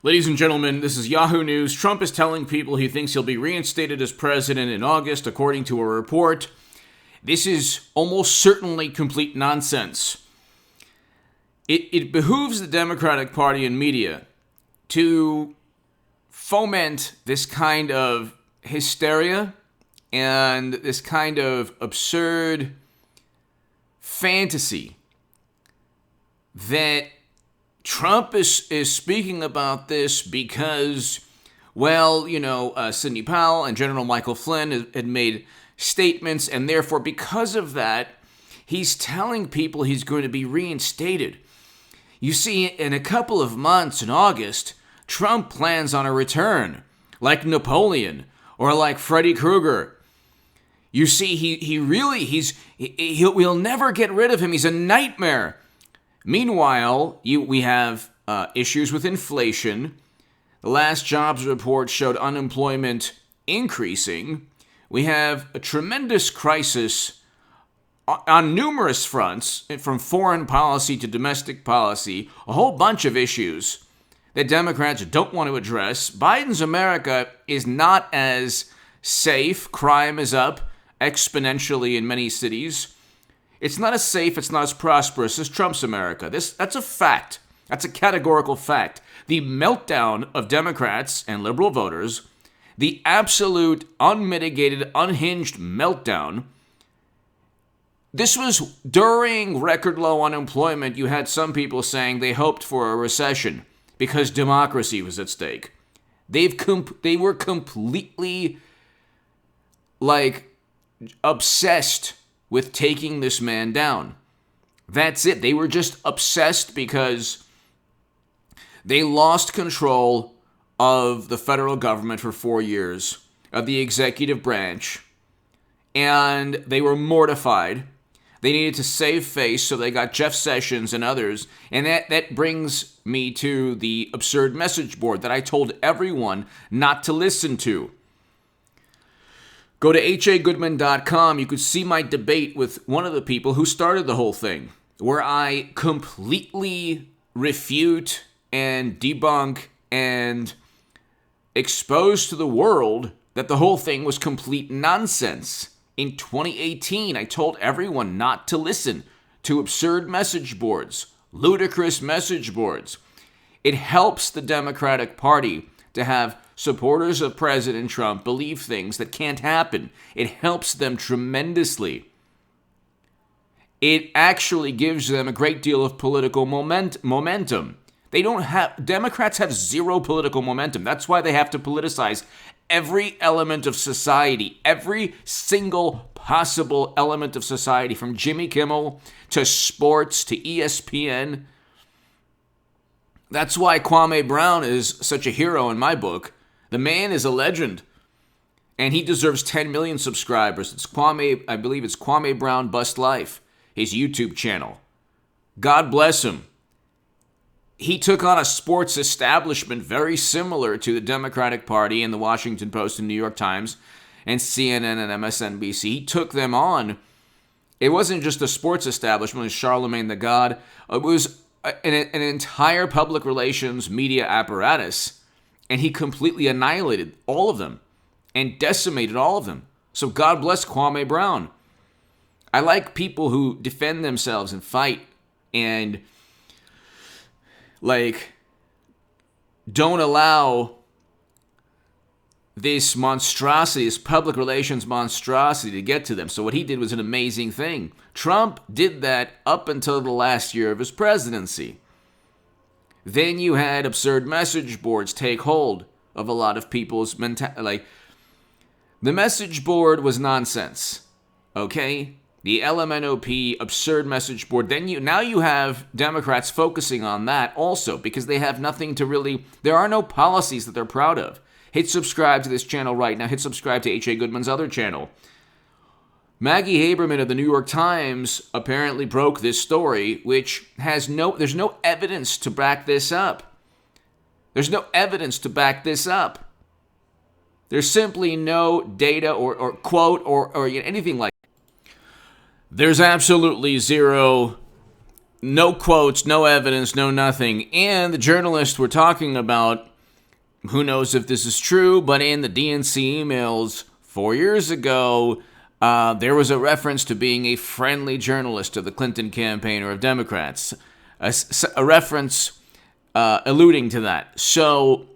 Ladies and gentlemen, this is Yahoo News. Trump is telling people he thinks he'll be reinstated as president in August, according to a report. This is almost certainly complete nonsense. It behooves the Democratic Party and media to foment this kind of hysteria and this kind of absurd fantasy that Trump is speaking about this because, Sidney Powell and General Michael Flynn had made statements, and therefore, because of that, he's telling people he's going to be reinstated. You see, in a couple of months in August, Trump plans on a return, like Napoleon or like Freddy Krueger. You see, we'll never get rid of him. He's a nightmare. Meanwhile, we have issues with inflation. The last jobs report showed unemployment increasing. We have a tremendous crisis on numerous fronts, from foreign policy to domestic policy, a whole bunch of issues that Democrats don't want to address. Biden's America is not as safe. Crime is up exponentially in many cities. It's not as safe, it's not as prosperous as Trump's America. That's a fact. That's a categorical fact. The meltdown of Democrats and liberal voters, the absolute, unmitigated, unhinged meltdown. This was during record low unemployment. You had some people saying they hoped for a recession because democracy was at stake. They were completely, obsessed with taking this man down. That's it. They were just obsessed because they lost control of the federal government for 4 years, of the executive branch, and they were mortified. They needed to save face, so they got Jeff Sessions and others, and that brings me to the absurd message board that I told everyone not to listen to. Go to hagoodman.com. You could see my debate with one of the people who started the whole thing, where I completely refute and debunk and expose to the world that the whole thing was complete nonsense. In 2018, I told everyone not to listen to absurd message boards, ludicrous message boards. It helps the Democratic Party to have supporters of President Trump believe things that can't happen. It helps them tremendously. It actually gives them a great deal of political momentum. Democrats have zero political momentum. That's why they have to politicize every element of society, every single possible element of society, from Jimmy Kimmel to sports to ESPN. That's why Kwame Brown is such a hero in my book. The man is a legend, and he deserves 10 million subscribers. I believe it's Kwame Brown Bust Life, his YouTube channel. God bless him. He took on a sports establishment very similar to the Democratic Party and the Washington Post and New York Times and CNN and MSNBC. He took them on. It wasn't just a sports establishment, it was Charlemagne the God. It was an entire public relations media apparatus. And he completely annihilated all of them and decimated all of them. So God bless Kwame Brown. I like people who defend themselves and fight and, don't allow this monstrosity, this public relations monstrosity to get to them. So what he did was an amazing thing. Trump did that up until the last year of his presidency. Then you had absurd message boards take hold of a lot of people's mentality. The message board was nonsense, okay? The LMNOP absurd message board. Now you have Democrats focusing on that also, because they have nothing to really. There are no policies that they're proud of. Hit subscribe to this channel right now. Hit subscribe to H.A. Goodman's other channel. Maggie Haberman of the New York Times apparently broke this story, which there's no evidence to back this up. There's no evidence to back this up. There's simply no data or quote or anything like that. There's absolutely zero, no quotes, no evidence, no nothing. And the journalists were talking about who knows if this is true, but in the DNC emails 4 years ago, there was a reference to being a friendly journalist to the Clinton campaign or of Democrats, a reference alluding to that. So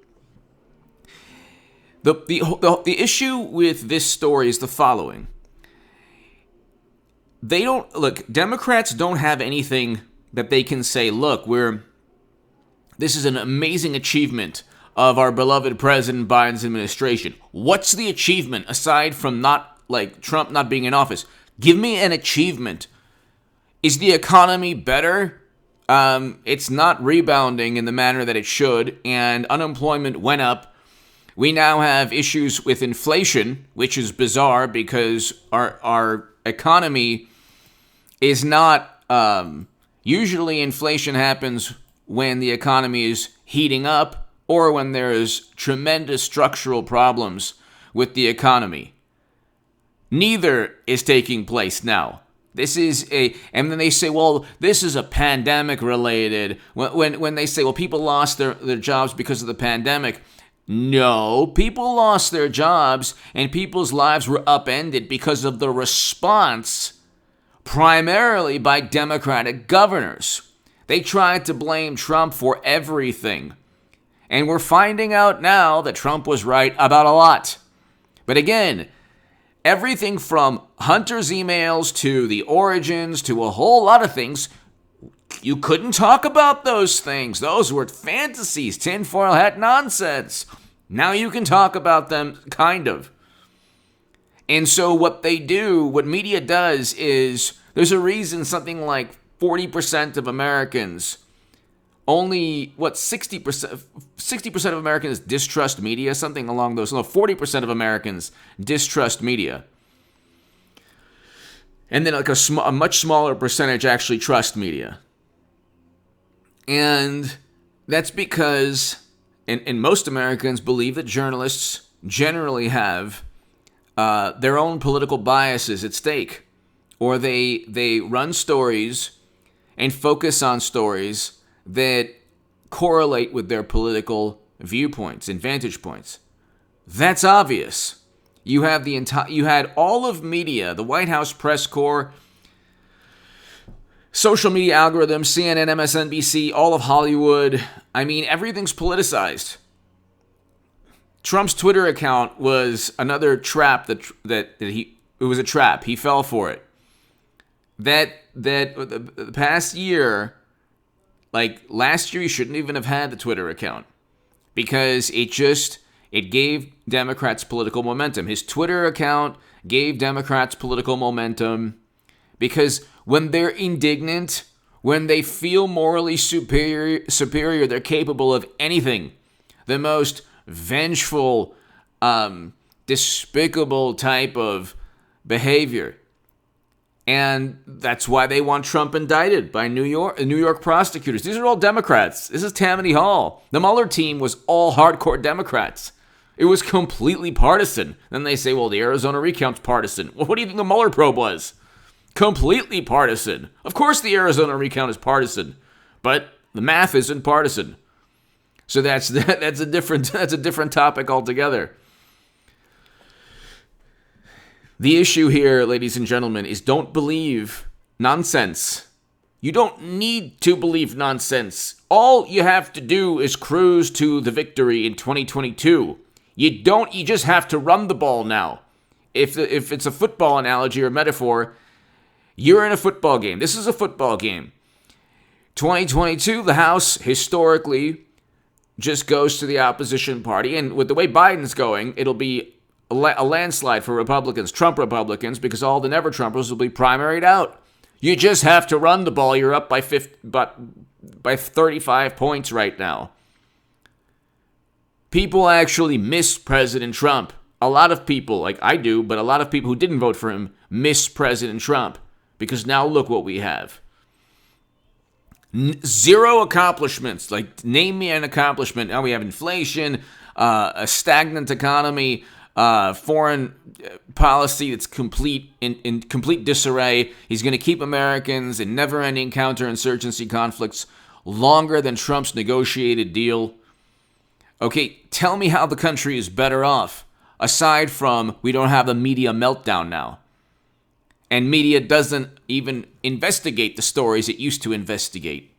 the issue with this story is the following. Democrats don't have anything that they can say, look, this is an amazing achievement of our beloved President Biden's administration. What's the achievement aside from Trump not being in office? Give me an achievement. Is the economy better? It's not rebounding in the manner that it should, and unemployment went up. We now have issues with inflation, which is bizarre because our economy is not... usually inflation happens when the economy is heating up or when there is tremendous structural problems with the economy. Neither is taking place now. And then they say, well, this is a pandemic related. When they say, well, people lost their jobs because of the pandemic. No, people lost their jobs and people's lives were upended because of the response primarily by Democratic governors. They tried to blame Trump for everything. And we're finding out now that Trump was right about a lot. But again, everything from Hunter's emails to the origins to a whole lot of things, you couldn't talk about those things. Those were fantasies, tinfoil hat nonsense. Now you can talk about them, kind of. And so what media does is, there's a reason something like 40% of Americans, only, 60% of Americans distrust media, something along those lines. 40% of Americans distrust media. And then a much smaller percentage actually trust media. And that's because, and most Americans believe that journalists generally have their own political biases at stake. Or they run stories and focus on stories that correlate with their political viewpoints and vantage points. That's obvious. You had all of media, the White House press corps, social media algorithms, CNN, MSNBC, all of Hollywood. I mean, everything's politicized. Trump's Twitter account was another trap it was a trap. He fell for it. That the past year, like last year, he shouldn't even have had the Twitter account because it gave Democrats political momentum. His Twitter account gave Democrats political momentum because when they're indignant, when they feel morally superior, they're capable of anything. The most vengeful, despicable type of behavior. And that's why they want Trump indicted by New York prosecutors. These are all Democrats. This is Tammany Hall. The Mueller team was all hardcore Democrats. It was completely partisan. Then they say, well, the Arizona recount's partisan. Well, what do you think the Mueller probe was? Completely partisan. Of course the Arizona recount is partisan, but the math isn't partisan. So that's a different topic altogether. The issue here, ladies and gentlemen, is don't believe nonsense. You don't need to believe nonsense. All you have to do is cruise to the victory in 2022. You just have to run the ball now. If it's a football analogy or metaphor, you're in a football game. This is a football game. 2022, the House historically just goes to the opposition party. And with the way Biden's going, it'll be a landslide for Republicans, Trump Republicans, because all the never-Trumpers will be primaried out. You just have to run the ball. You're up by 35 points right now. People actually miss President Trump. A lot of people, like I do, but a lot of people who didn't vote for him miss President Trump. Because now look what we have. Zero accomplishments. Like, name me an accomplishment. Now we have inflation, a stagnant economy, foreign policy that's in complete disarray. He's going to keep Americans in never-ending counterinsurgency conflicts longer than Trump's negotiated deal. Okay, Tell me how the country is better off, aside from we don't have a media meltdown now. And media doesn't even investigate the stories it used to investigate.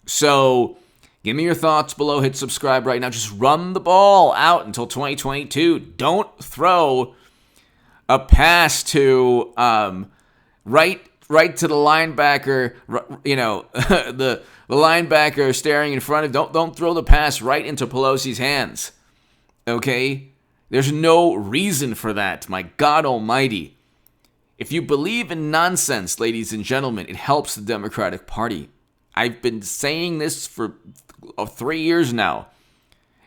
So, give me your thoughts below. Hit subscribe right now. Just run the ball out until 2022. Don't throw a pass to right to the linebacker. The linebacker staring in front of. Don't throw the pass right into Pelosi's hands. Okay, there's no reason for that. My God Almighty. If you believe in nonsense, ladies and gentlemen, it helps the Democratic Party. I've been saying this for 3 years now.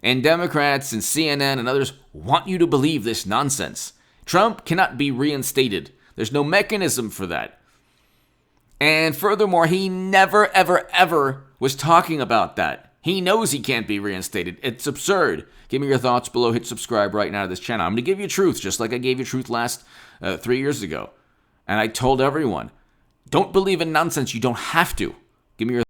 And Democrats and CNN and others want you to believe this nonsense. Trump cannot be reinstated. There's no mechanism for that. And furthermore, he never, ever, ever was talking about that. He knows he can't be reinstated. It's absurd. Give me your thoughts below. Hit subscribe right now to this channel. I'm going to give you truth, just like I gave you truth last 3 years ago. And I told everyone, don't believe in nonsense. You don't have to. Give me your